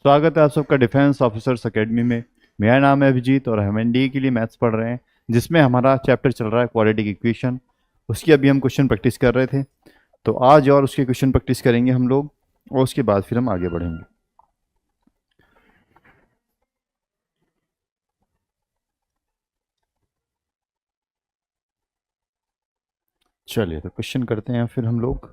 स्वागत है आप सबका डिफेंस ऑफिसर्स एकेडमी में। मेरा नाम है अभिजीत और हम एनडीए के लिए मैथ्स पढ़ रहे हैं, जिसमें हमारा चैप्टर चल रहा है क्वाड्रेटिक इक्वेशन। उसकी अभी हम क्वेश्चन प्रैक्टिस कर रहे थे, तो आज और उसके क्वेश्चन प्रैक्टिस करेंगे हम लोग, और उसके बाद फिर हम आगे बढ़ेंगे। चलिए तो क्वेश्चन करते हैं फिर हम लोग।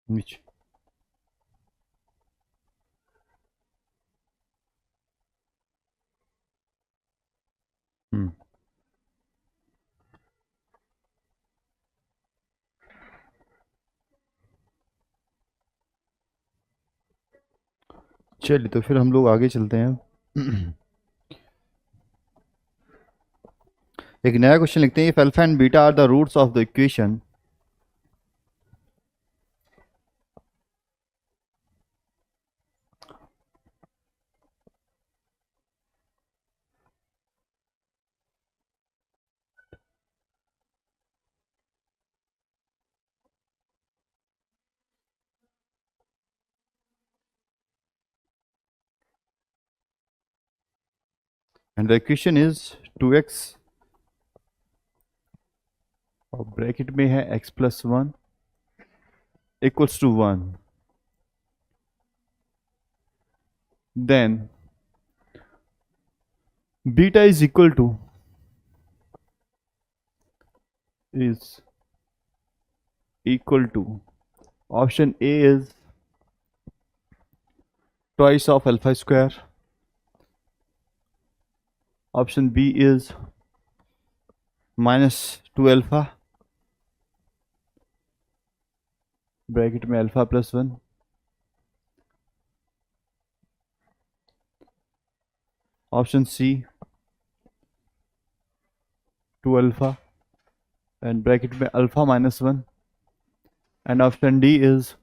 नीचे। हम्म। चलिए तो फिर हम लोग आगे चलते हैं। एक नया क्वेश्चन लिखते हैं, if alpha and beta are the roots of the equation and the equation is 2x, और ब्रैकेट में है x+1 equals to 1, then beta is equal to option A is twice of alpha square, option B is -2 alpha bracket में α+1, option C 2 alpha and bracket में α-1, and option D is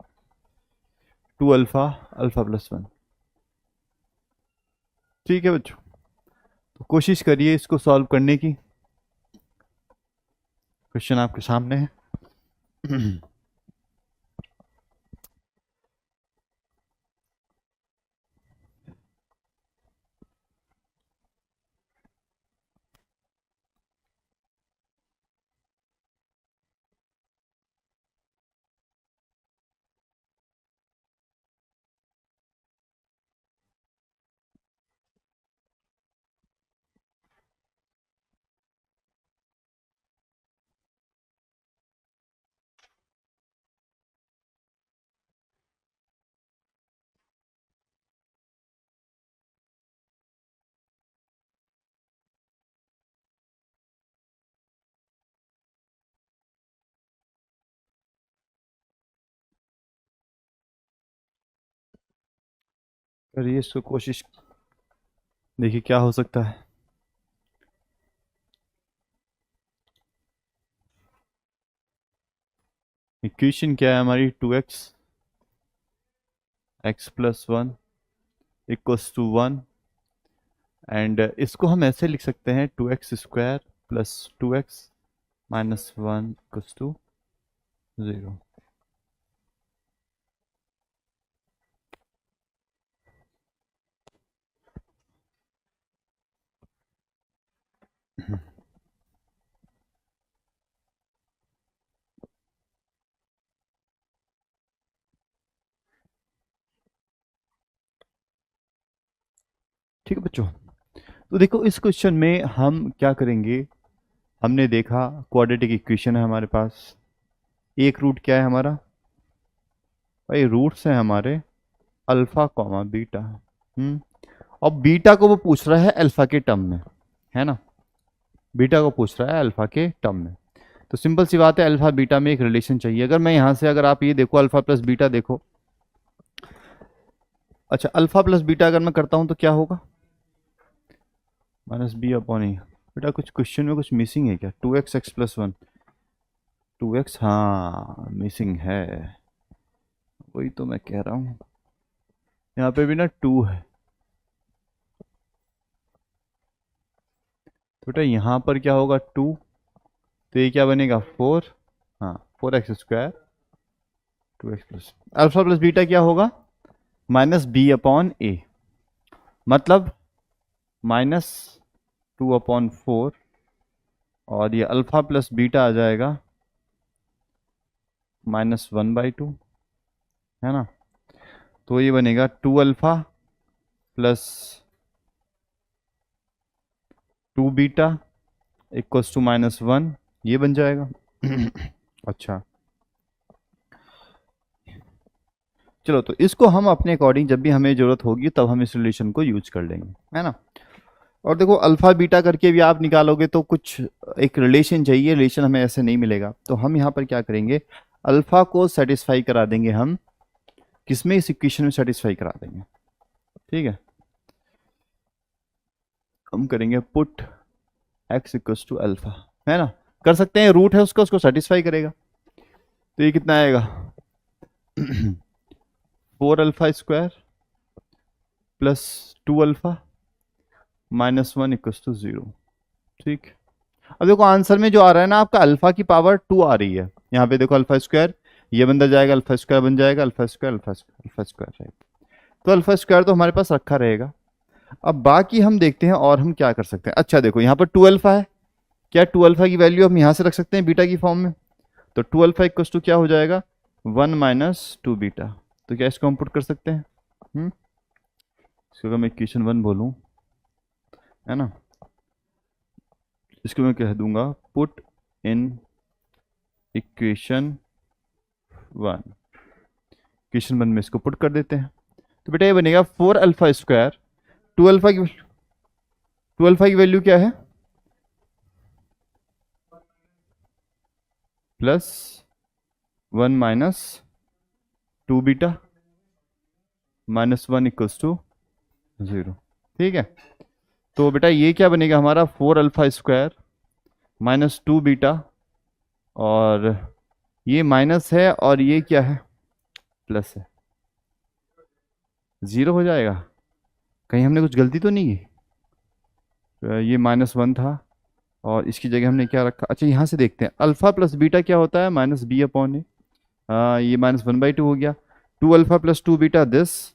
2 alpha α+1। ठीक है बच्चों, तो कोशिश करिए इसको सॉल्व करने की। क्वेश्चन आपके सामने है। करिए इसको कोशिश, देखिए क्या हो सकता है। इक्वेशन क्या है हमारी, 2x x+1 equals to 1, and इसको हम ऐसे लिख सकते हैं 2x² + 2x - 1 इक्वल्स टू 0। ठीक है बच्चों, तो देखो इस क्वेश्चन में हम क्या करेंगे। हमने देखा क्वाड्रेटिक इक्वेशन है हमारे पास, एक रूट क्या है हमारा भाई रूट्स हैं हमारे अल्फा कॉमा बीटा। और बीटा को वो पूछ रहा है अल्फा के टर्म में, है ना, बीटा को पूछ रहा है अल्फा के टर्म में। तो सिंपल सी बात है, अल्फा बीटा में एक रिलेशन चाहिए। अगर मैं यहां से, अगर आप ये देखो अल्फा प्लस बीटा देखो, अच्छा अल्फा प्लस बीटा अगर मैं करता हूं तो क्या होगा, माइनस बी अपॉन ए। बेटा कुछ क्वेश्चन में कुछ मिसिंग है क्या, 2x x प्लस 1, 2x, हाँ मिसिंग है, वही तो मैं कह रहा हूँ, यहाँ पे भी ना 2 है। तो बेटा यहाँ पर क्या होगा 2, तो ये क्या बनेगा 4, हाँ 4x² 2x plus alpha plus beta क्या होगा माइनस बी अपॉन ए, मतलब -2/4, और ये अल्फा प्लस बीटा आ जाएगा -1/2, है ना। तो ये बनेगा 2 alpha plus 2 beta equals to -1, ये बन जाएगा। अच्छा चलो, तो इसको हम अपने अकॉर्डिंग जब भी हमें ज़रूरत होगी तब हम इस रिलेशन को यूज कर लेंगे, है ना। और देखो अल्फा बीटा करके भी आप निकालोगे तो कुछ एक रिलेशन चाहिए, रिलेशन हमें ऐसे नहीं मिलेगा। तो हम यहाँ पर क्या करेंगे, अल्फा को सेटिस्फाई करा देंगे हम, किसमें, इस इक्वेशन में सेटिस्फाई करा देंगे, ठीक है। हम करेंगे put x equals to alpha, है ना, कर सकते हैं, रूट है उसका, उसको सेटिस्फाई करेगा। तो ये कितना आएगा 4 अल्फा² प्लस 2 अल्फा -1 इक्वल्स टू 0, ठीक। अब देखो आंसर में जो आ रहा है ना आपका, अल्फा की पावर 2 आ रही है, यहाँ पे देखो अल्फा², ये बंदा जाएगा अल्फा² बन जाएगा, अल्फा² रहेगा, तो अल्फा² तो हमारे पास रखा रहेगा। अब बाकी हम देखते हैं और हम क्या कर सकते हैं। अच्छा देखो यहाँ पर 2 अल्फा है, क्या 2 अल्फा की वैल्यू हम यहाँ से रख सकते हैं बीटा की फॉर्म में, तो 2 अल्फा इक्वल्स टू क्या हो जाएगा 1 - 2 बीटा। तो क्या इसको हम पुट कर सकते हैं, इसको अगर मैं इक्वेशन 1 बोलूँ, है ना, इसको मैं कह दूंगा पुट इन इक्वेशन 1, इक्वेशन 1 में इसको पुट कर देते हैं। तो बेटा ये बनेगा 4 अल्फा², 2 अल्फा की वैल्यू क्या है +1 - 2 बीटा -1 इक्वल्स टू 0, ठीक है। तो बेटा ये क्या बनेगा हमारा 4 अल्फा² -2 बीटा, और ये माइनस है और ये क्या है प्लस है, 0 हो जाएगा। कहीं हमने कुछ गलती तो नहीं की, ये -1 था और इसकी जगह हमने क्या रखा। अच्छा यहाँ से देखते हैं अल्फा प्लस बीटा क्या होता है -b/a, हाँ ये -1/2 हो गया, 2 अल्फा प्लस 2 बीटा दिस,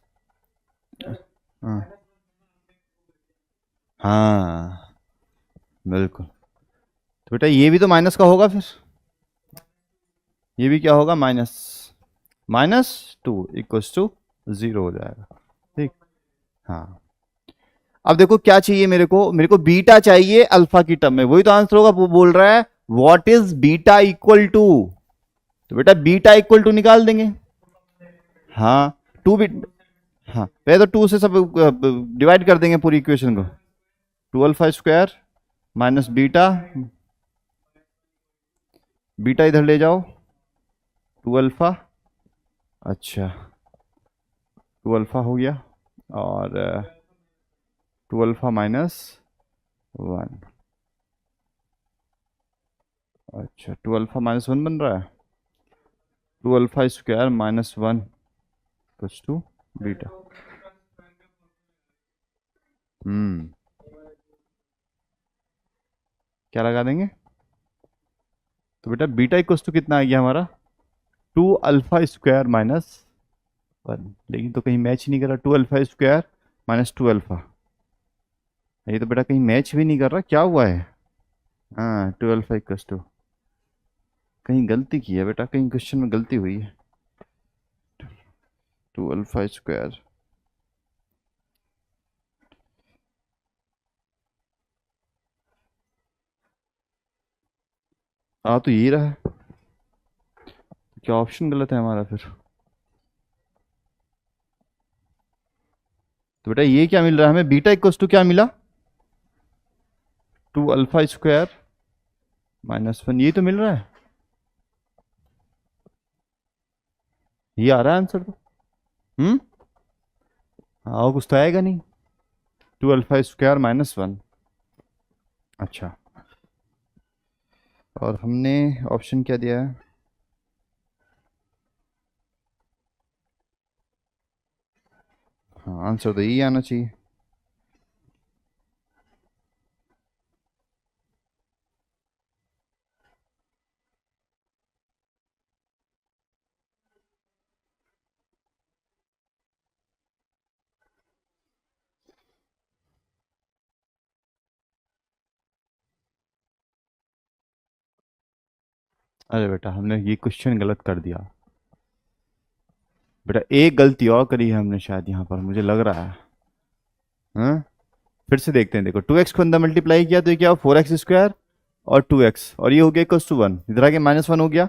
हाँ हाँ बिल्कुल। तो बेटा ये भी तो माइनस का होगा, फिर ये भी क्या होगा -2 इक्वल्स टू 0 हो जाएगा, ठीक। हाँ अब देखो क्या चाहिए मेरे को बीटा चाहिए अल्फा की टर्म में, वही तो आंसर होगा। वो बोल रहा है what is beta equal to, तो बेटा बीटा इक्वल टू निकाल देंगे, हाँ 2 बीट, हाँ पहले तो 2 से सब डिवाइड कर देंगे पूरी इक्वेशन को, 2 अल्फा² माइनस बीटा, बीटा इधर ले जाओ 2 अल्फा, अच्छा 2 अल्फा हो गया, और 2 अल्फा -1, अच्छा 2 अल्फा -1 बन रहा है, 2 अल्फा² -1 प्लस 2 बीटा, क्या लगा देंगे, तो बेटा बीटा इक्वल्स टू कितना आ गया हमारा 2 अल्फा² -1, लेकिन तो कहीं मैच नहीं कर रहा, 2 अल्फा² -2 अल्फा, ये तो बेटा कहीं मैच भी नहीं कर रहा, क्या हुआ है, हाँ 2 अल्फा इक्वल्स टू, कहीं गलती की है बेटा, कहीं क्वेश्चन में गलती हुई है, 2 अल्फा², तो ये रहा है, क्या ऑप्शन गलत है हमारा फिर, तो बेटा ये क्या मिल रहा है हमें, बीटा इक्वल्स टू क्या मिला, 2α² -1, ये तो मिल रहा है, ये आ रहा है आंसर तो। हाँ, और कुछ तो आएगा नहीं, 2α² -1। अच्छा, और हमने ऑप्शन क्या दिया है, हाँ आंसर तो यही आना चाहिए। अरे बेटा हमने ये क्वेश्चन गलत कर दिया बेटा, एक गलती और करी है हमने शायद यहाँ पर, मुझे लग रहा है। हाँ, फिर से देखते हैं, देखो 2x को अंदर मल्टीप्लाई किया तो ये क्या हो, 4x² और 2x, और ये हो गया इक्वल्स टू 1, इधर आके -1 हो गया।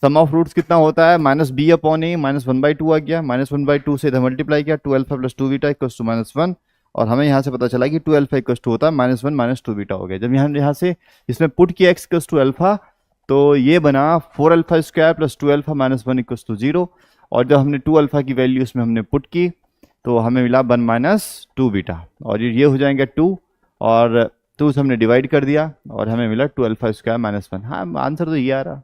सम ऑफ रूट्स कितना होता है, -b/a, -1/2 आ गया, -1/2 से इधर मल्टीप्लाई किया, 2α + 2β इक्वल्स टू -1, और हमें यहाँ से पता चला कि 2α इक्वल्स टू होता है -1 - 2β हो गया। जब यहाँ से इसमें पुट किया x इक्वल्स टू अल्फा, तो ये बना 4α² + 2α - 1 इक्वल्स टू 0, और जब हमने 2α की वैल्यू इसमें हमने पुट की तो हमें मिला 1 - 2β, और ये हो जाएंगे 2, और 2 से हमने डिवाइड कर दिया और हमें मिला 2α² -1। हाँ आंसर तो ये आ रहा,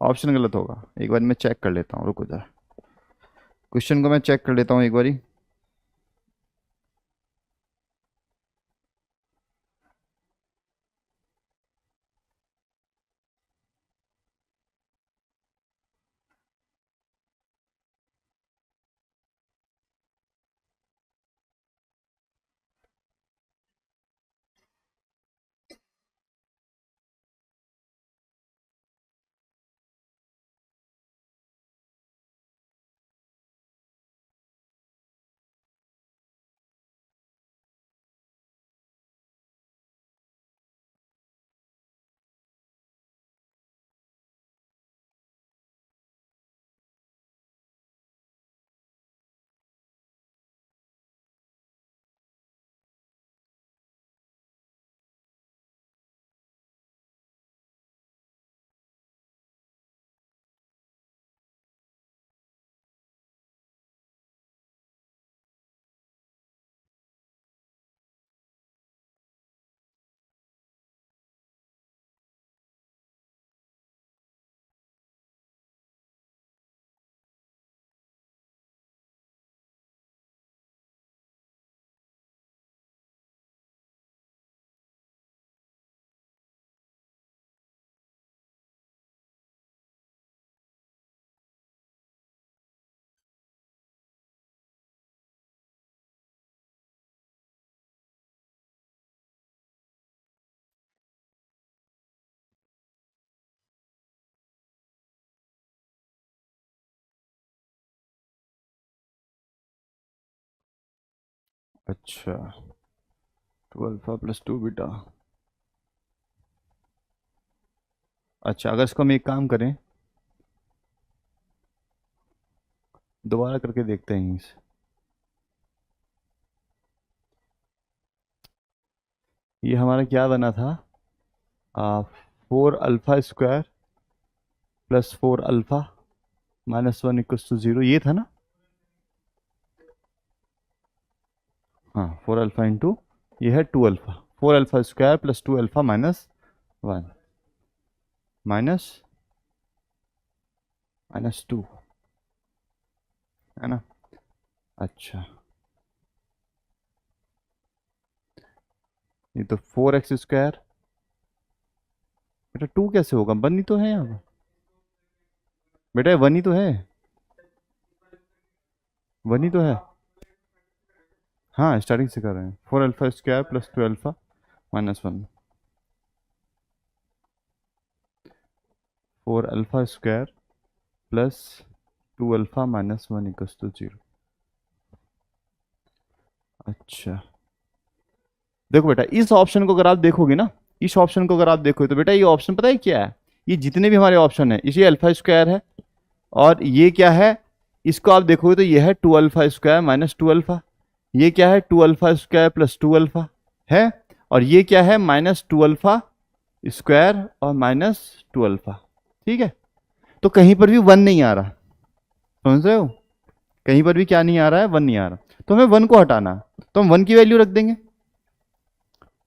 ऑप्शन गलत होगा। एक बार मैं चेक कर लेता हूँ, रुको जरा, क्वेश्चन को मैं चेक कर लेता हूँ एक बारी। अच्छा, 2α + 2β। अच्छा, अगर इसको हम एक काम करें, दोबारा करके देखते हैं इसे। ये हमारा क्या बना था, 4α² + 4α - 1 इक्वल्स टू 0, ये था ना। हाँ, 4α इंटू ये है 2α, 4α² + 2α - 1 -2, है ना। अच्छा, ये तो 4x², बेटा 2 कैसे होगा, 1 ही तो है यहाँ पर, बेटा 1 ही तो है, 1 ही तो है। हाँ स्टार्टिंग से कर रहे हैं, 4α² + 2α - 1, 4α² + 2α - 1 इक्वल्स टू 0। अच्छा, देखो बेटा इस ऑप्शन को अगर आप देखोगे ना, इस ऑप्शन को अगर आप देखोगे तो बेटा ये ऑप्शन पता है क्या है, ये जितने भी हमारे ऑप्शन है इसी α² है, और ये क्या है, इसको आप देखोगे तो ये है 2α² - 2α, ये क्या है 2 अल्फा स्क्वायर प्लस 2 अल्फा है, और ये क्या है माइनस 2 अल्फा स्क्वायर और माइनस 2 अल्फा। ठीक है, तो कहीं पर भी 1 नहीं आ रहा, समझ रहे हो, कहीं पर भी क्या नहीं आ रहा है, 1 नहीं आ रहा, तो हमें 1 को हटाना है, तो हम 1 की वैल्यू रख देंगे,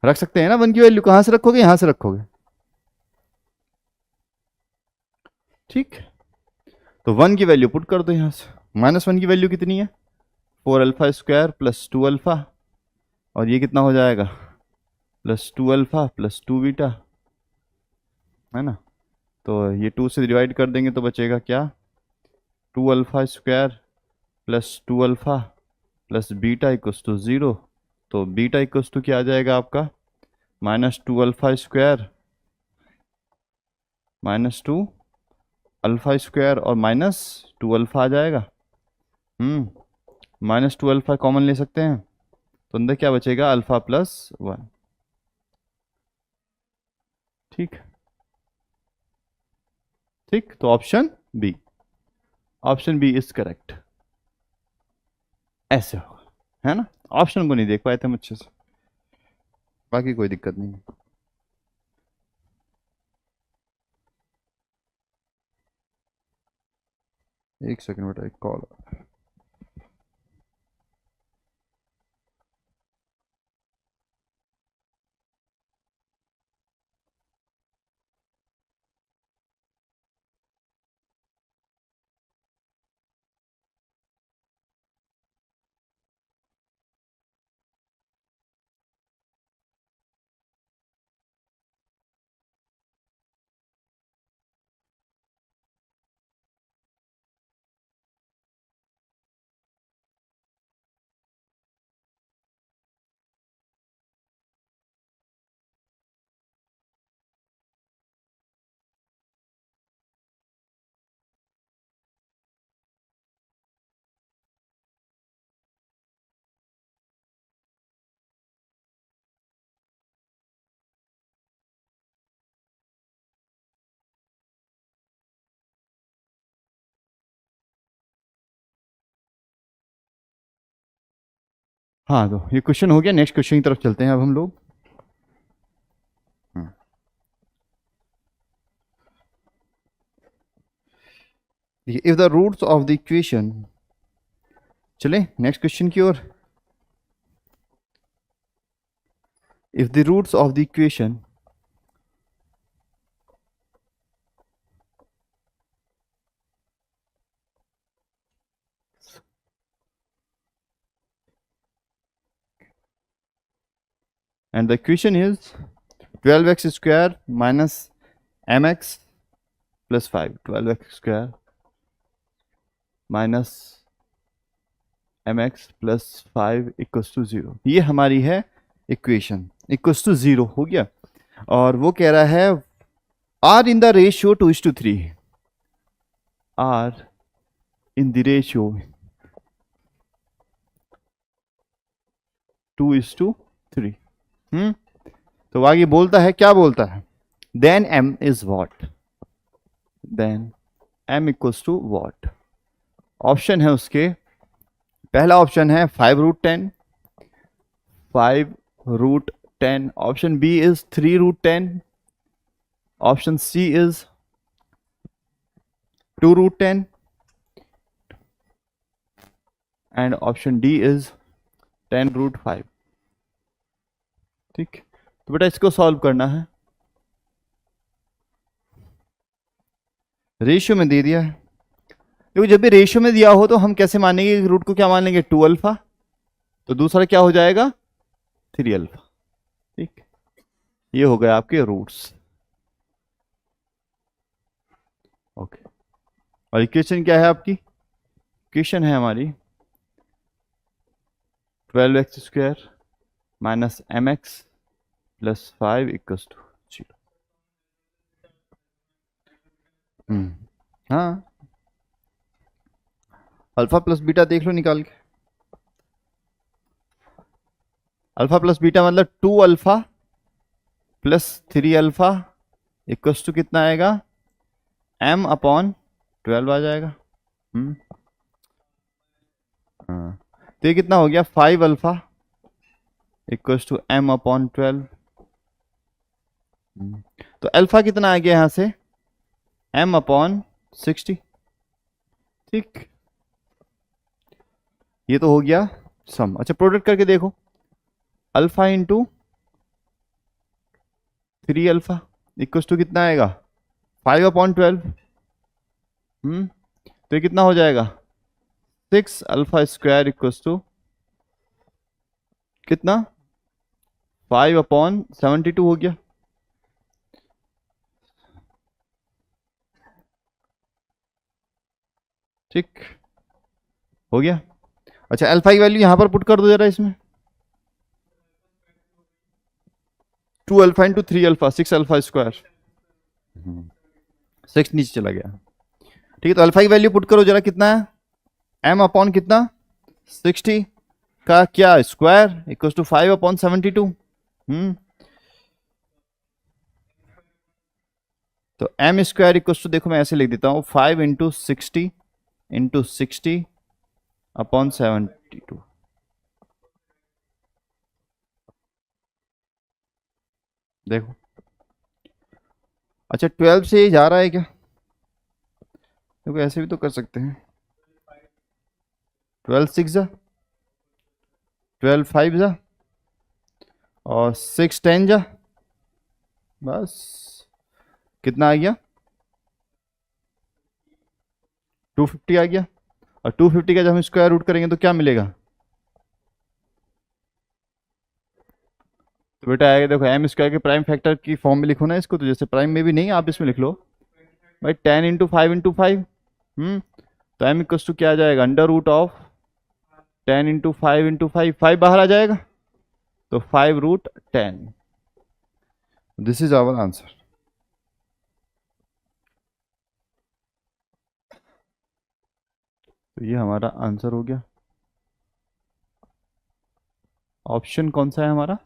रख सकते हैं ना। 1 की वैल्यू कहां से रखोगे, यहां से रखोगे, ठीक। तो 1 की वैल्यू पुट कर दो यहां से, -1 की वैल्यू कितनी है 4 अल्फा स्क्वायर प्लस 2 अल्फा, और ये कितना हो जाएगा प्लस 2 अल्फा प्लस 2 बीटा, है ना। तो ये 2 से डिवाइड कर देंगे तो बचेगा क्या 2 alpha square plus 2 alpha plus beta equals to 0। तो बीटा इक्वस टू क्या आ जाएगा आपका -2 अल्फा स्क्वायर -2 अल्फा स्क्वायर और -2 अल्फा आ जाएगा। -2 अल्फा कॉमन ले सकते हैं, तो अंदर क्या बचेगा अल्फा प्लस 1। ठीक ठीक, तो option B, option B is correct, ऐसे होगा, है ना। ऑप्शन को नहीं देख पाए थे हम अच्छे से, बाकी कोई दिक्कत नहीं है। एक सेकंड बेटा, एक कॉल। हाँ, तो ये क्वेश्चन हो गया, नेक्स्ट क्वेश्चन की तरफ चलते हैं अब हम लोग। If the roots of the equation, चले नेक्स्ट क्वेश्चन की ओर। If the roots of the equation and the equation is 12x square minus mx plus 5, 12x square minus mx plus 5 equals to 0, ये हमारी है इक्वेशन, इक्वल्स टू 0 हो गया। और वो कह रहा है r in the ratio 2:3, r in the ratio 2:3। तो आगे बोलता है, क्या बोलता है, then m is what, then m equals to what। Option है उसके, पहला ऑप्शन है 5√10, 5√10, option B is 3√10, option C is 2√10, and option D is 10√5। ठीक, तो बेटा इसको सॉल्व करना है, रेशियो में दे दिया है। देखो जब भी रेशियो में दिया हो तो हम कैसे मानेंगे, रूट को क्या मान लेंगे 2 अल्फा, तो दूसरा क्या हो जाएगा 3 अल्फा। ठीक, ये हो गए आपके रूट्स। ओके, और इक्वेशन क्या है आपकी, इक्वेशन है हमारी 12x square minus mx plus 5 equals to 0। हाँ, अल्फा प्लस बीटा देख लो निकाल के, अल्फा प्लस बीटा मतलब 2 alpha plus 3 alpha equals to कितना आएगा m/12 आ जाएगा। हाँ, तो ये कितना हो गया 5 alpha equals to m upon 12। तो अल्फा कितना आ गया यहां से m अपॉन 60। ठीक, ये तो हो गया सम। अच्छा प्रोडक्ट करके देखो, alpha into 3 alpha equals to कितना आएगा 5 अपॉन 12। तो ये कितना हो जाएगा 6 अल्फा स्क्वायर इक्वल्स टू कितना 5 अपॉन 72 हो गया। ठीक हो गया। अच्छा अल्फा की वैल्यू यहां पर पुट कर दो जरा इसमें, 2 alpha into 3 alpha 6 alpha square, 6 नीचे चला गया। ठीक है, तो अल्फा की वैल्यू पुट करो जरा, कितना है m अपॉन कितना 60 का क्या स्क्वायर इक्वल टू 5 अपॉन 72। तो m स्क्वायर इक्वल टू, देखो मैं ऐसे लिख देता हूं 5 इंटू 60 इंटू 60 अपॉन 72। देखो अच्छा 12 से ये जा रहा है क्या, देखो ऐसे भी तो कर सकते हैं, 12 6 जा, 12 5 जा, और 6 10 जा, बस कितना आ गया 250 आ गया। और 250 का जब हम स्क्वायर रूट करेंगे तो क्या मिलेगा, तो बेटा आएगा देखो एम स्क्वायर के प्राइम फैक्टर की फॉर्म में लिखो ना इसको, तो जैसे प्राइम में भी नहीं आप इसमें लिख लो भाई 10 इंटू 5 इंटू 5। तो एम इक्वस टू क्या आ जाएगा under root of 10 into 5 into 5, 5 बाहर आ जाएगा तो 5 root 10। This is our answer. तो ये हमारा आंसर हो गया। ऑप्शन कौन सा है हमारा,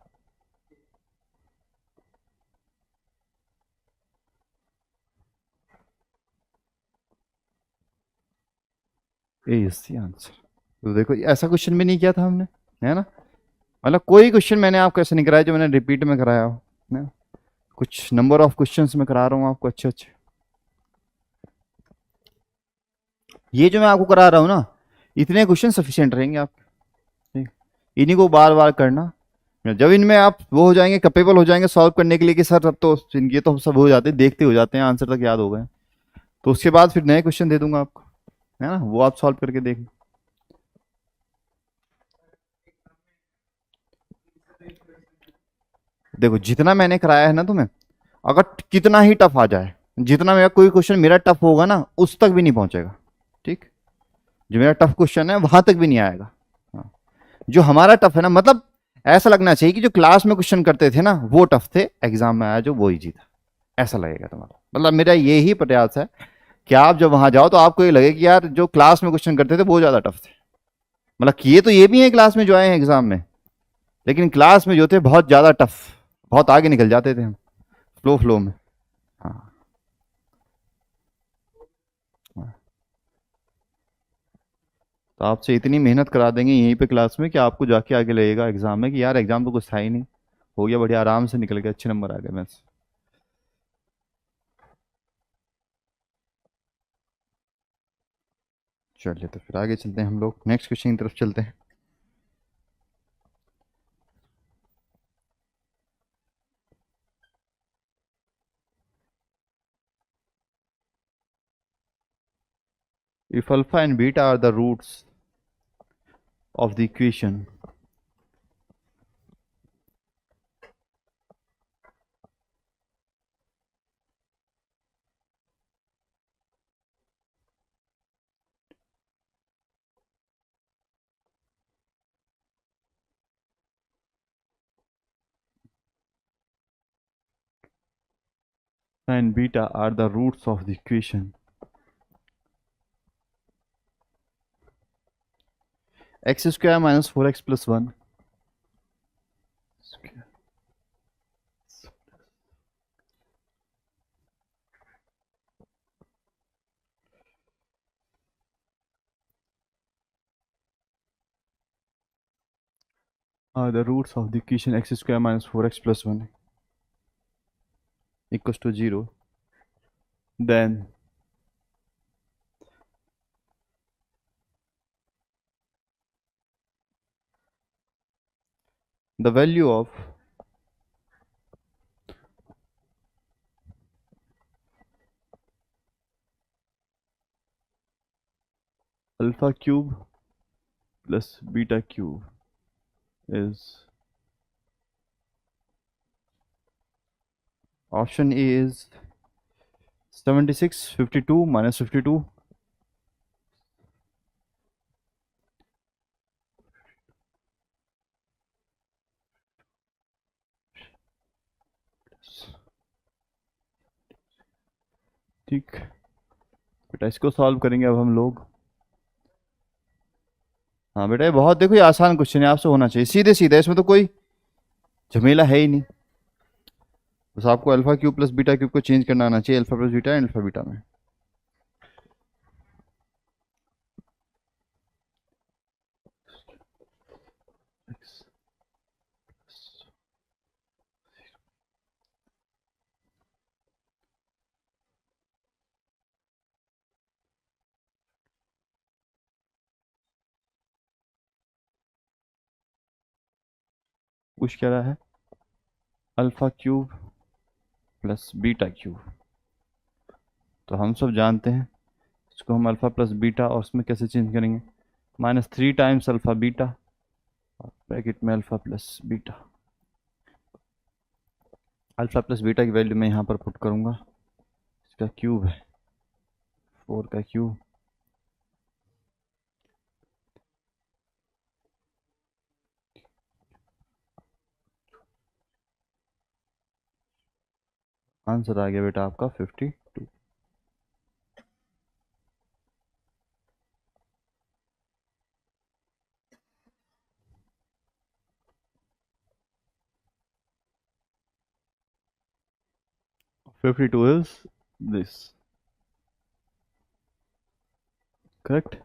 ए इज द आंसर। तो देखो ऐसा क्वेश्चन भी नहीं किया था हमने, है ना, मतलब कोई क्वेश्चन मैंने आपको ऐसे नहीं कराया जो मैंने रिपीट में कराया हो ना, कुछ नंबर ऑफ क्वेश्चंस में करा रहा हूँ आपको अच्छे अच्छे। ये जो मैं आपको करा रहा हूँ ना, इतने क्वेश्चन सफिशिएंट रहेंगे आप, ठीक, इन्हीं को बार बार करना। जब इनमें आप वो हो जाएंगे, कैपेबल हो जाएंगे सॉल्व करने के लिए कि सर अब तो ये तो सब हो जाते हैं, देखते हो जाते हैं, आंसर तक याद हो गए, तो उसके बाद फिर नए क्वेश्चन दे दूंगा आपको, है ना, वो आप सॉल्व करके देख। देखो जितना मैंने कराया है ना तुम्हें, अगर कितना ही टफ आ जाए, जितना मेरा कोई क्वेश्चन मेरा टफ होगा ना उस तक भी नहीं पहुंचेगा। ठीक, जो मेरा टफ क्वेश्चन है वहां तक भी नहीं आएगा। हाँ। जो हमारा टफ है ना, मतलब ऐसा लगना चाहिए कि जो क्लास में क्वेश्चन करते थे ना वो टफ थे, एग्जाम में आया जो वो इजी था, ऐसा लगेगा तुम्हारा। मतलब मेरा यही प्रयास है कि आप जब वहां जाओ तो आपको ये लगे कि यार जो क्लास में क्वेश्चन करते थे वो ज्यादा टफ थे। मतलब किए तो ये भी हैं क्लास में जो आए हैं एग्जाम में, लेकिन क्लास में जो थे बहुत ज्यादा टफ, बहुत आगे निकल जाते थे हम फ्लो फ्लो में। हाँ। हाँ। तो आपसे इतनी मेहनत करा देंगे यहीं पे क्लास में कि आपको जाके आगे लगेगा एग्जाम में कि यार एग्जाम तो कुछ था ही नहीं, हो गया बढ़िया, आराम से निकल गया, अच्छे नंबर आ गए मैथ्स। चलिए तो फिर आगे चलते हैं, हम लोग नेक्स्ट क्वेश्चन की तरफ चलते हैं। If alpha and beta are the roots of the equation, and beta are the roots of the equation, x square minus 4x plus 1 are the roots of the equation x square minus 4x plus 1 equals to 0, then the value of alpha cube plus beta cube is, option A is 76, 52 minus 52, ठीक। बेटा इसको solve करेंगे अब हम लोग। हाँ बेटा ये बहुत, देखो ये आसान क्वेश्चन है, आपसे होना चाहिए, सीधे सीधे, इसमें तो कोई झमेला है ही नहीं। बस आपको alpha cube plus beta cube को चेंज करना आना चाहिए alpha plus beta and alpha beta में। पूछ क्या रहा है, alpha cube plus beta cube, तो हम सब जानते हैं इसको हम अल्फा प्लस बीटा, और उसमें कैसे चेंज करेंगे, -3 टाइम्स अल्फा बीटा और ब्रैकेट में alpha plus beta. Alpha plus beta की वैल्यू मैं यहाँ पर पुट करूँगा, इसका क्यूब है 4 का क्यूब, आंसर आ गया बेटा आपका 52। $52 is this, करेक्ट।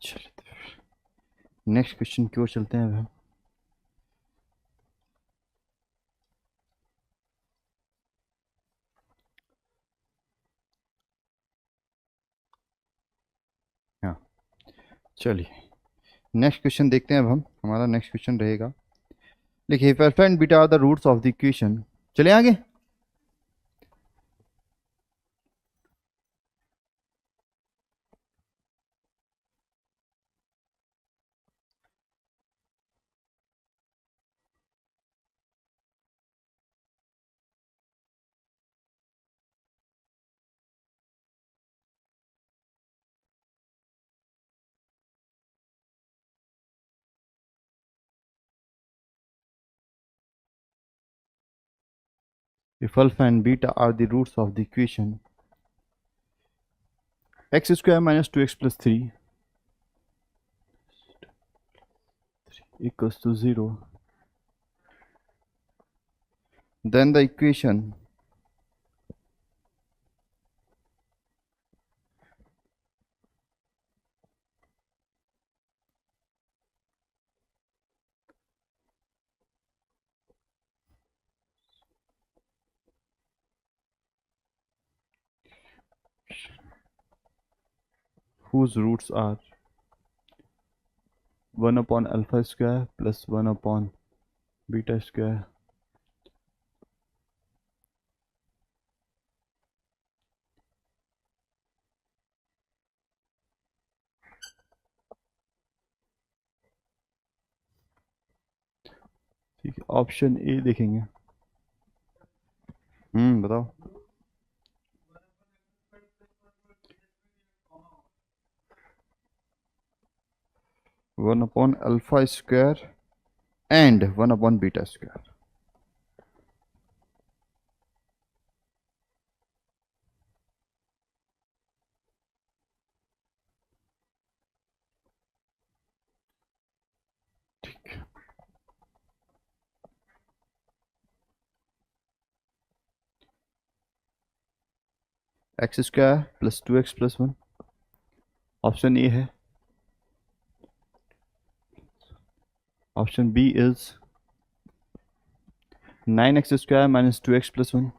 चलिए नेक्स्ट क्वेश्चन की ओर चलते हैं अब हम। हाँ चलिए नेक्स्ट क्वेश्चन देखते हैं अब हम। हमारा नेक्स्ट क्वेश्चन रहेगा, देखिए if alpha and beta are the roots of the equation, चले आगे। If alpha and beta are the roots of the equation x square minus 2x plus 3 equals to 0, then the equation whose roots are 1 upon alpha square plus 1 upon beta square ठीक है, option A देखेंगे। बताओ। 1 upon alpha square and 1 upon beta square, ठीक। X square plus 2x plus 1, option A है। Option B is 9x² minus 2x+1।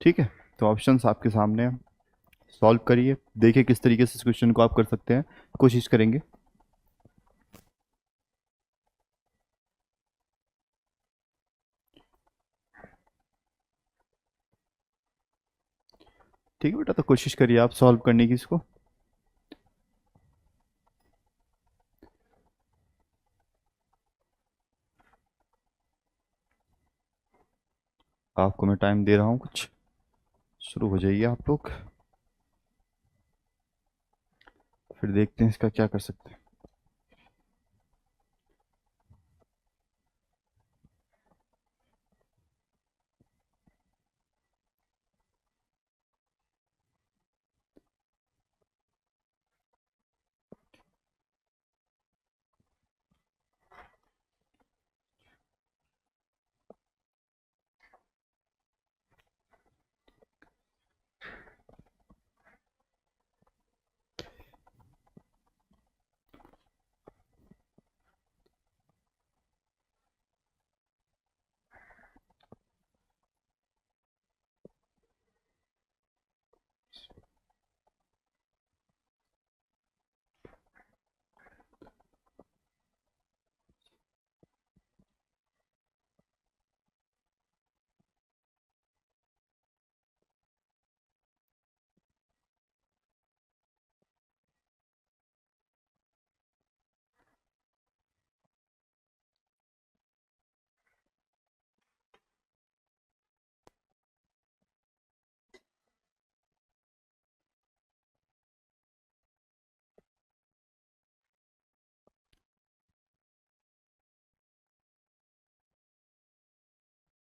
ठीक है, तो options आपके सामने हैं, सॉल्व करिए, देखिए किस तरीके से इस क्वेश्चन को आप कर सकते हैं, कोशिश करेंगे। ठीक है बेटा, तो कोशिश करिए आप सॉल्व करने की इसको। आपको मैं टाइम दे रहा हूँ कुछ, शुरू हो जाइए आप लोग, फिर देखते हैं इसका क्या कर सकते हैं।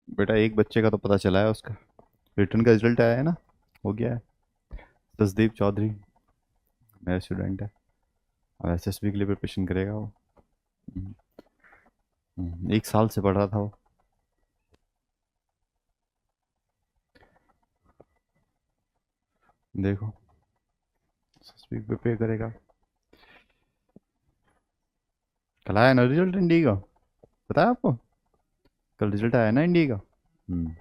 बेटा एक बच्चे का तो पता चला है, उसका रिटर्न का रिजल्ट आया है ना, हो गया है। तसदीप चौधरी मेरा स्टूडेंट है, अब एसएसबी के लिए प्रिपरेशन करेगा वो। 1 साल से पढ़ रहा था वो। देखो एसएसबी प्रिपेयर करेगा। कल आया ना रिजल्ट इंडी का, पता है आपको? कल रिजल्ट आया ना इंडी का। हम्म।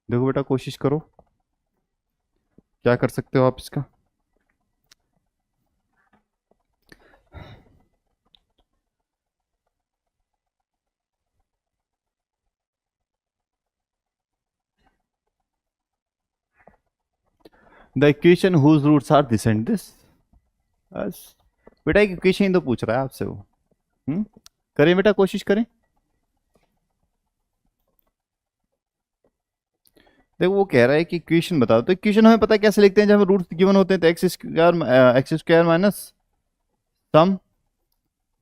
देखो बेटा कोशिश करो, क्या कर सकते हो आप इसका। The equation whose roots are this and this. बस बेटा एक इक्वेशन ही तो पूछ रहा है आपसे वो। हम्म, करें बेटा, कोशिश करें। देखो वो कह रहा है कि इक्वेशन बताओ, तो इक्वेशन हमें पता है कैसे लिखते हैं, जब हमें रूट्स गिवन होते हैं तो x square minus sum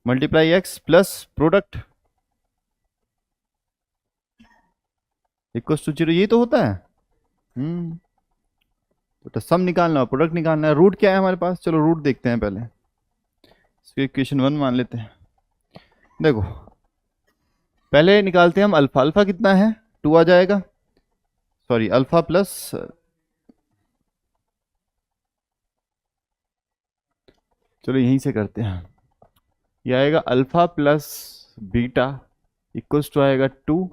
multiply x plus product equals to 0, यही तो होता है। हम्म, तो सम निकालना और प्रोडक्ट निकालना है। रूट क्या है हमारे पास, चलो रूट देखते हैं पहले, इसको इक्वेशन 1 मान लेते हैं। देखो पहले निकालते हैं हम अल्फा, अल्फा कितना है, 2 आ जाएगा, सॉरी अल्फा प्लस, चलो यहीं से करते हैं। यह आएगा alpha plus beta equals to आएगा 2,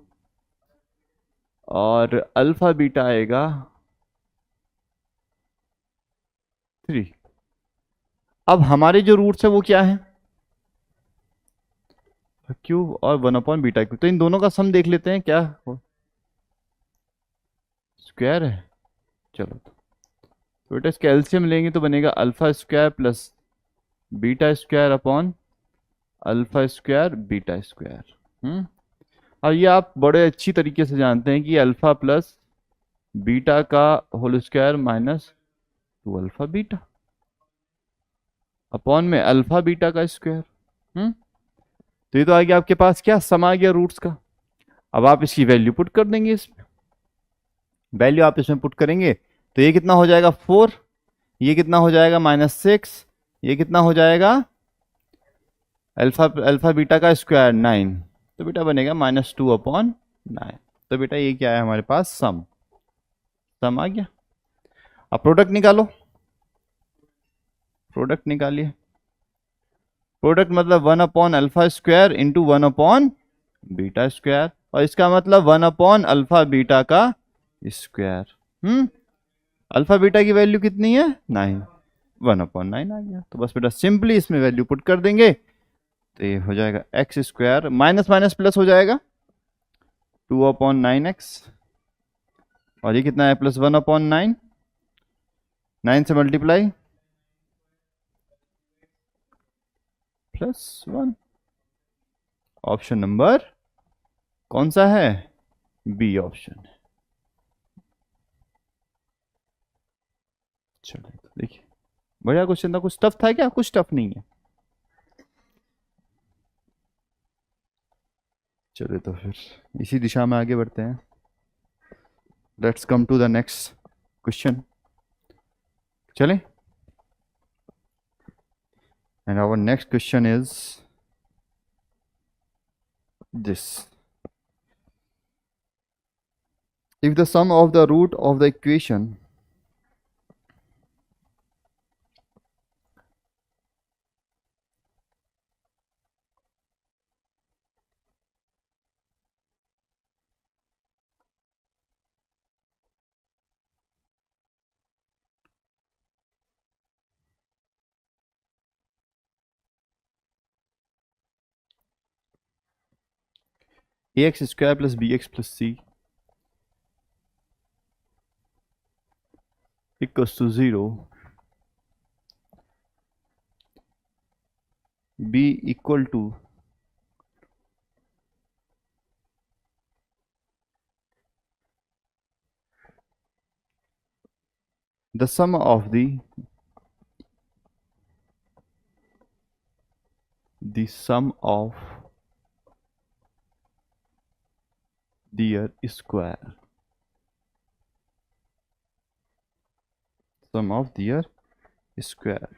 और अल्फा बीटा आएगा 3। अब हमारे जो रूट्स है वो क्या है, क्यूब और 1/बीटा क्यूब, तो इन दोनों का सम देख लेते हैं क्या स्क्वायर है। चलो तो बेटा इसका एलसीएम लेंगे तो बनेगा alpha square plus beta square upon alpha square beta square. और ये आप बड़े अच्छी तरीके से जानते हैं कि अल्फा प्लस बीटा का whole square minus 2 alpha beta upon में अल्फा बीटा का स्क्वायर। तो ये तो आ गया आपके पास क्या, सम आ गया रूट्स का। अब आप इसकी वैल्यू पुट कर देंगे, इसमें वैल्यू आप इसमें पुट करेंगे तो ये कितना हो जाएगा 4, ये कितना हो जाएगा -6, ये कितना हो जाएगा अल्फा अल्फा बीटा का स्क्वायर 9, तो बेटा बनेगा -2/9। तो बेटा ये क्या है हमारे पास, सम सम आ गया। अब प्रोडक्ट निकालो, प्रोडक्ट निकालिए। प्रोडक्ट मतलब 1/अल्फा स्क्वायर इंटू 1/बीटा स्क्वायर, और इसका मतलब 1/अल्फा बीटा का स्क्वायर। अल्फा बीटा की वैल्यू कितनी है 9, 1/9 आ गया। तो बस बेटा सिंपली इसमें वैल्यू पुट कर देंगे तो ये हो जाएगा x square minus minus plus हो जाएगा 2/9x, और ये कितना है प्लस 1/9, 9 से मल्टीप्लाई +1। ऑप्शन नंबर कौन सा है, बी ऑप्शन है। चलिए तो देखिए बढ़िया क्वेश्चन था। कुछ टफ था क्या, कुछ टफ नहीं है। चलिए तो फिर इसी दिशा में आगे बढ़ते हैं। Let's come to the next question. चलें, and our next question is this: if the sum of the root of the equation ax square plus bx plus c equals to 0, b equal to the sum of the sum of their square, sum of their square,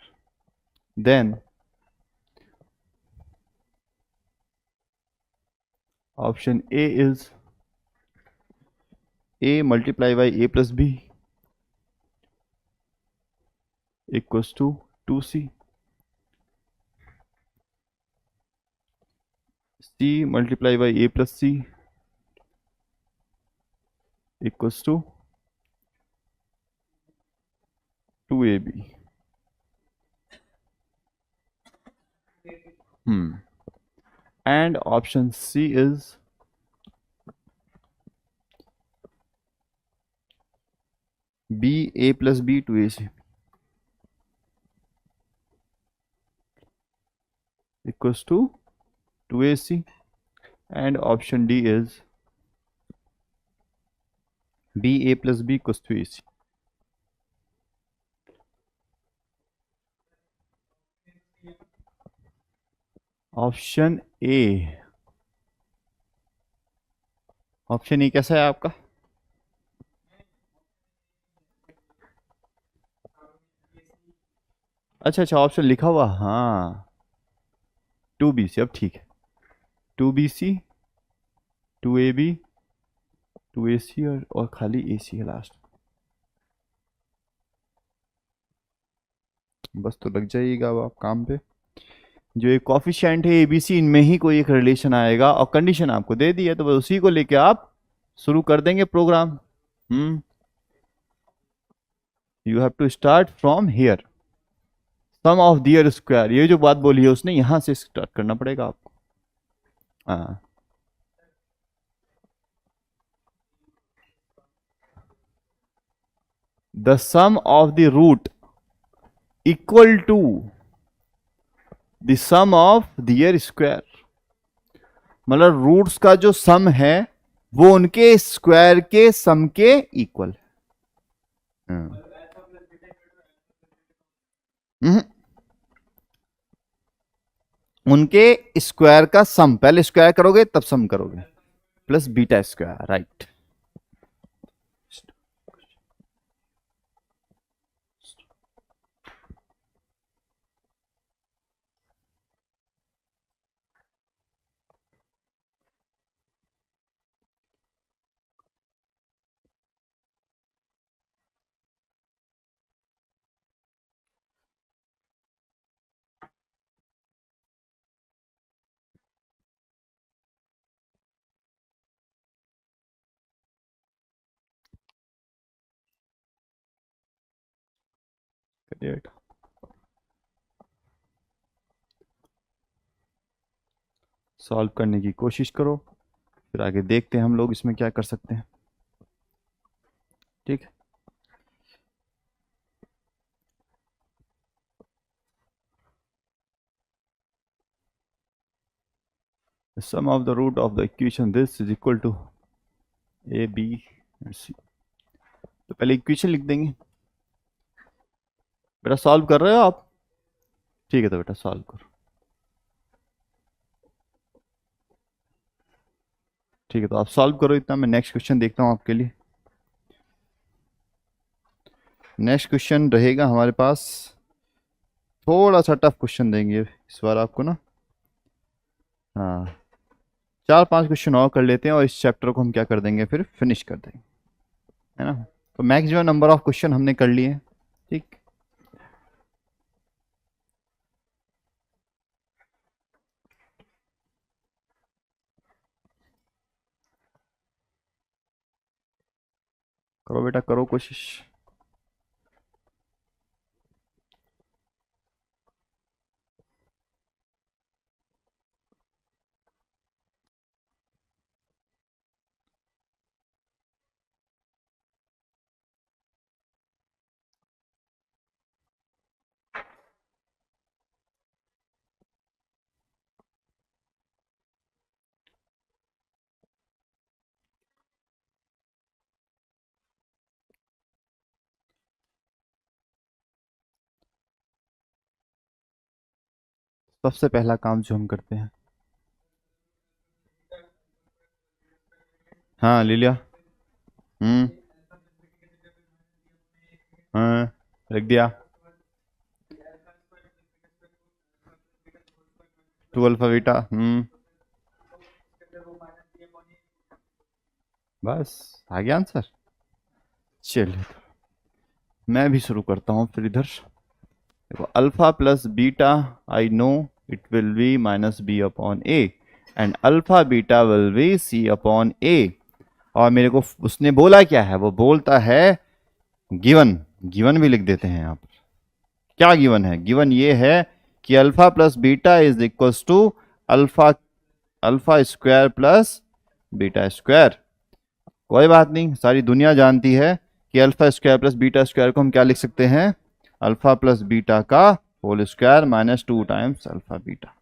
then option A is a multiplied by a plus b equals to 2c, c multiplied by a plus c equals to 2ab. And option C is b a plus b 2ac equals to 2ac, and option D is b a plus b equals to ac. Option A, option A कैसा है आपका, अच्छा अच्छा option लिखा हुआ, हाँ 2bc, अब ठीक है 2bc 2ab 2ac और खाली ac है लास्ट। बस तो लग जाइएगा अब आप काम पे। जो एक कॉफिशिएंट है एबीसी, इनमें ही कोई एक रिलेशन आएगा और कंडीशन आपको दे दी है, तो बस उसी को लेके आप शुरू कर देंगे program. You have to start from here, sum of their square, ये जो बात बोली है उसने, यहां से स्टार्ट करना पड़ेगा आपको। हाँ, the sum of the root equal to the sum of their square, मतलब रूट्स का जो सम है वो उनके स्क्वायर के सम के इक्वल है। उनके स्क्वायर का सम, पहले स्क्वायर करोगे तब सम करोगे, plus beta square, right. Solve करने की कोशिश करो, फिर आगे देखते हैं हम लोग इसमें क्या कर सकते हैं। ठीक है, the sum of the root of the equation this is equal to a b and c। तो पहले इक्वेशन लिख देंगे। बेटा सॉल्व कर रहे हो आप? ठीक है, तो बेटा सॉल्व करो। ठीक है, तो आप सॉल्व करो इतना, मैं नेक्स्ट क्वेश्चन देखता हूं आपके लिए। नेक्स्ट क्वेश्चन रहेगा हमारे पास, थोड़ा सा टफ क्वेश्चन देंगे इस बार आपको ना। हाँ, 4-5 क्वेश्चन और कर लेते हैं और इस चैप्टर को हम क्या कर देंगे, फिर फिनिश कर देंगे, है ना। तो मैक्सिमम नंबर ऑफ क्वेश्चन हमने कर लिए। ठीक, करो बेटा करो कोशिश। सबसे पहला काम जो हम करते हैं, हाँ ले लिया। हाँ लिख दिया। 2 अल्फा बीटा। बस आ गया आंसर। चलिए मैं भी शुरू करता हूँ फिर इधर। देखो alpha plus beta, I know it will be minus B upon A, and alpha beta will be C upon A. और मेरे को उसने बोला क्या है, वो बोलता है गिवन, गिवन भी लिख देते हैं यहाँ पर। क्या गिवन है? गिवन ये है कि alpha plus beta is equals to alpha, alpha square plus beta square. कोई बात नहीं, सारी दुनिया जानती है कि alpha square plus beta square को हम क्या लिख सकते हैं, अल्फा प्लस बीटा का whole square minus 2 times alpha beta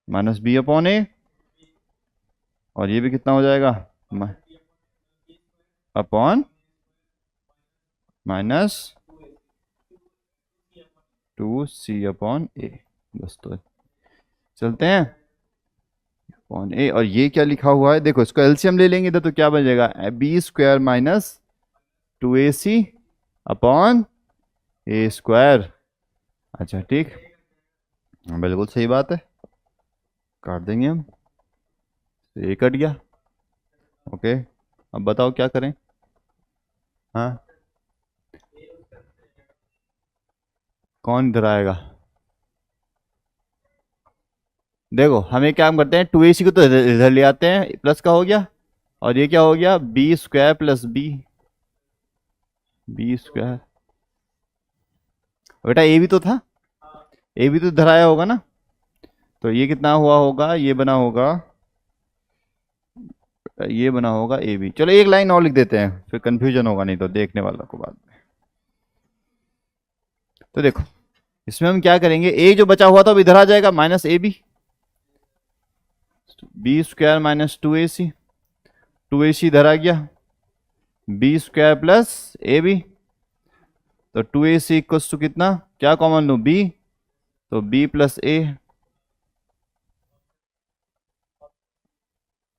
minus B upon A. और ये भी कितना हो जाएगा, अपॉन माइनस 2c अपॉन ए। बस तो चलते हैं अपॉन ए। और ये क्या लिखा हुआ है, देखो इसको एलसीएम ले लेंगे तो क्या बन जाएगा, B square minus 2ac upon A square. अच्छा ठीक, बिल्कुल सही बात है, काट देंगे हम तो ये कट गया। ओके, अब बताओ क्या करें। हाँ, कौन इधर आएगा? देखो हम एक काम करते हैं, 2ac को तो इधर इधर ले आते हैं, प्लस का हो गया। और ये क्या हो गया, B square plus B, B square. बेटा ए भी तो था, ए भी तो इधर आया होगा ना। तो ये कितना हुआ होगा, ये बना होगा, ये बना होगा ए बी। चलो एक लाइन और लिख देते हैं, फिर कंफ्यूजन होगा नहीं तो देखने वाला को बाद में। तो देखो इसमें हम क्या करेंगे, ए जो बचा हुआ था अब इधर आ जाएगा, minus A B, B square minus 2ac, 2ac इधर आ गया, B square plus A B. तो 2ac इक्वल्स टू कितना, क्या कॉमन लूं, बी, तो B plus A,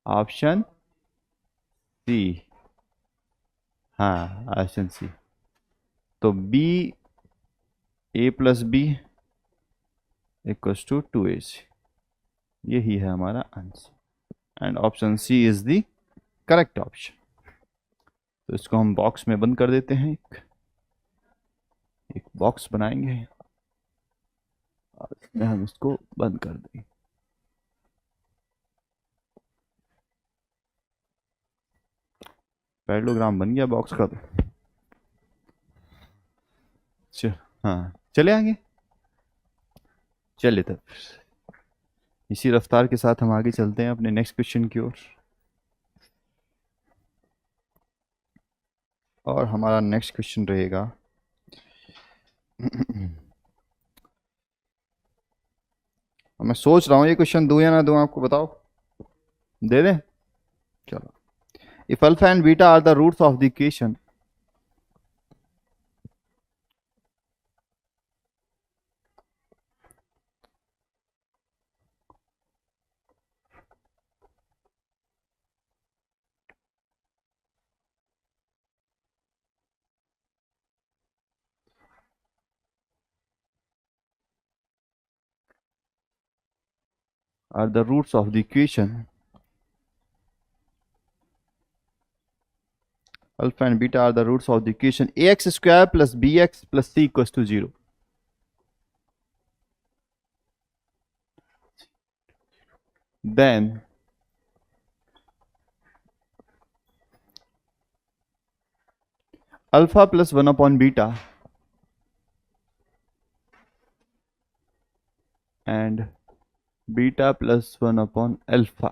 option C. हाँ ऑप्शन सी। तो B, A plus B equals to 2ac, यही है हमारा answer, and option C is the correct option. तो इसको हम बॉक्स में बंद कर देते हैं, एक बॉक्स बनाएंगे और इसमें हम इसको बंद कर देंगे। पैडलोग्राम बन गया बॉक्स का। तो हाँ चले आगे, चलिए तब इसी रफ्तार के साथ हम आगे चलते हैं अपने नेक्स्ट क्वेश्चन की ओर। और हमारा नेक्स्ट क्वेश्चन रहेगा मैं सोच रहा हूँ ये क्वेश्चन दूं या ना दूं, आपको बताओ, दे दें। चलो, if alpha and beta are the roots of the equation, are the roots of the equation alpha and beta are the roots of the equation ax square plus bx plus c equals to 0, then alpha plus 1 upon beta and beta plus 1 upon alpha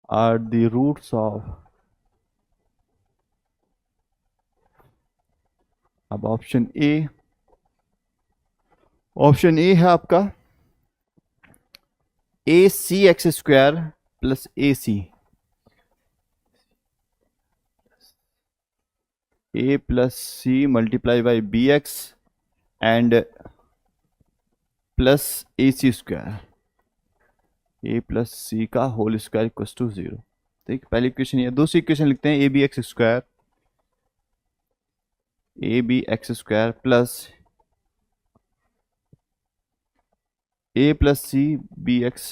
are the roots of, अब option A है आपका A C X square plus A C, A plus C multiply by B X and plus A C square, A plus C का whole square equals to 0। ठीक, पहली equation ये, दूसरी equation लिखते हैं A B X square, A B X square plus A plus C B X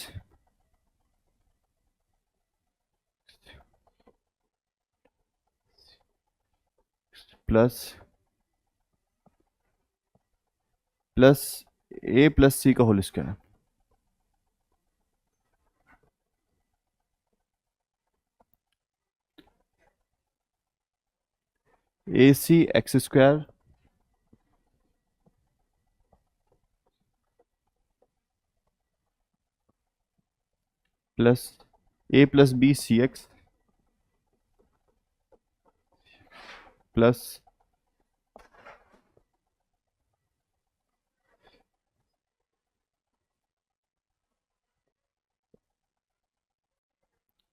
plus plus A plus C का whole square, A C X square plus A plus B C X plus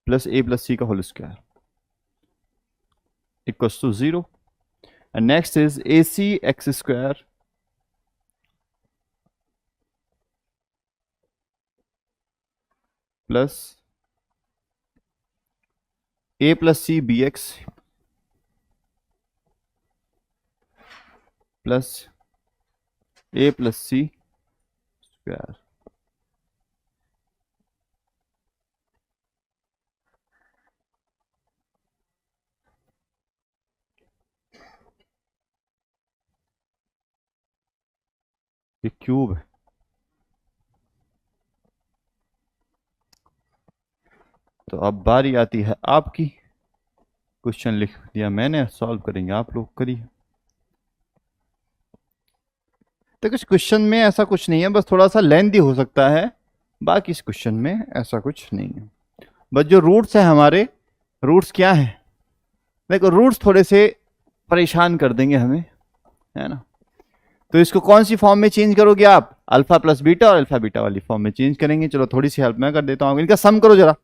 plus A plus C का whole square equals to 0। And next is A C X square plus A plus C B X plus A plus C square. ये cube है। तो अब बारी आती है आपकी। Question लिख दिया मैंने, सॉल्व करेंगे आप लोग, करिए। तो कुछ क्वेश्चन में ऐसा कुछ नहीं है, बस थोड़ा सा लेंथी हो सकता है, बाकी इस क्वेश्चन में ऐसा कुछ नहीं है। बस जो रूट्स है हमारे, रूट्स क्या है, देखो रूट्स थोड़े से परेशान कर देंगे हमें, है ना। तो इसको कौन सी फॉर्म में चेंज करोगे आप, अल्फा प्लस बीटा और अल्फा बीटा वाली फॉर्म में चेंज करेंगे। चलो थोड़ी सी हेल्प मैं कर देता हूँ, इनका सम करो जरा।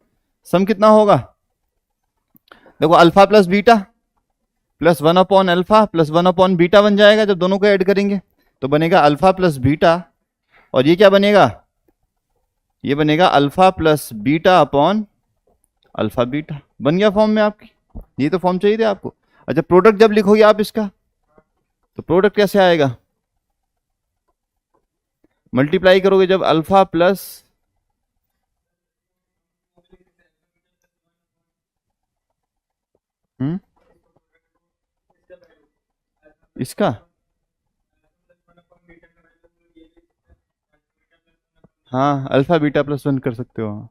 सम कितना होगा, देखो alpha plus beta plus 1 upon alpha plus 1 upon beta बन जाएगा जब दोनों को ऐड करेंगे। तो बनेगा अल्फा प्लस बीटा, और ये क्या बनेगा, ये बनेगा alpha plus beta upon alpha beta. बन गया फॉर्म में आपकी, ये तो फॉर्म चाहिए थे आपको। अच्छा प्रोडक्ट जब लिखोगे आप इसका, तो प्रोडक्ट कैसे आएगा, मल्टीप्लाई करोगे जब अल्फा प्लस, इसका, हाँ अल्फा बीटा प्लस 1 कर सकते हो। हाँ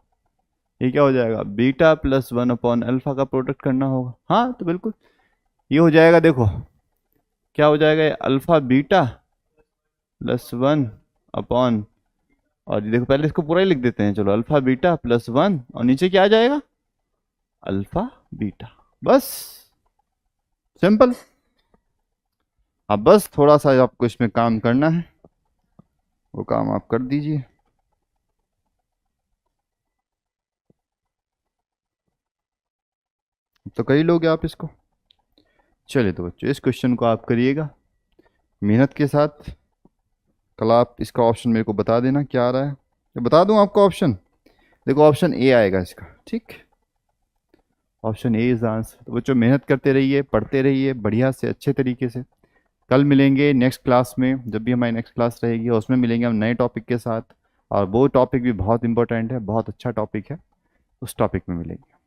ये क्या हो जाएगा, बीटा प्लस 1 अपॉन अल्फा का प्रोडक्ट करना होगा। हाँ तो बिल्कुल ये हो जाएगा, देखो क्या हो जाएगा, अल्फा बीटा प्लस 1 अपॉन, और ये देखो पहले इसको पूरा ही लिख देते हैं, चलो अल्फा बीटा प्लस 1 और नीचे क्या आ जाएगा, अल्फा बीटा। बस सिंपल। अब बस थोड़ा सा आपको इसमें काम करना है, वो काम आप कर दीजिए। तो कई लोग आप इसको, चलिए तो बच्चों इस क्वेश्चन को आप करिएगा मेहनत के साथ। कल आप इसका ऑप्शन मेरे को बता देना क्या आ रहा है, मैं बता दूं आपको ऑप्शन। देखो ऑप्शन ए आएगा इसका, ठीक, ऑप्शन ए इज आंसर। तो बच्चों मेहनत करते रहिए, पढ़ते रहिए बढ़िया से अच्छे तरीके से। कल मिलेंगे नेक्स्ट क्लास में, जब भी हमारी नेक्स्ट क्लास रहेगी उसमें मिलेंगे हम नए टॉपिक के साथ, और वो टॉपिक भी बहुत इंपॉर्टेंट है, बहुत अच्छा टॉपिक है, उस टॉपिक में मिलेंगे।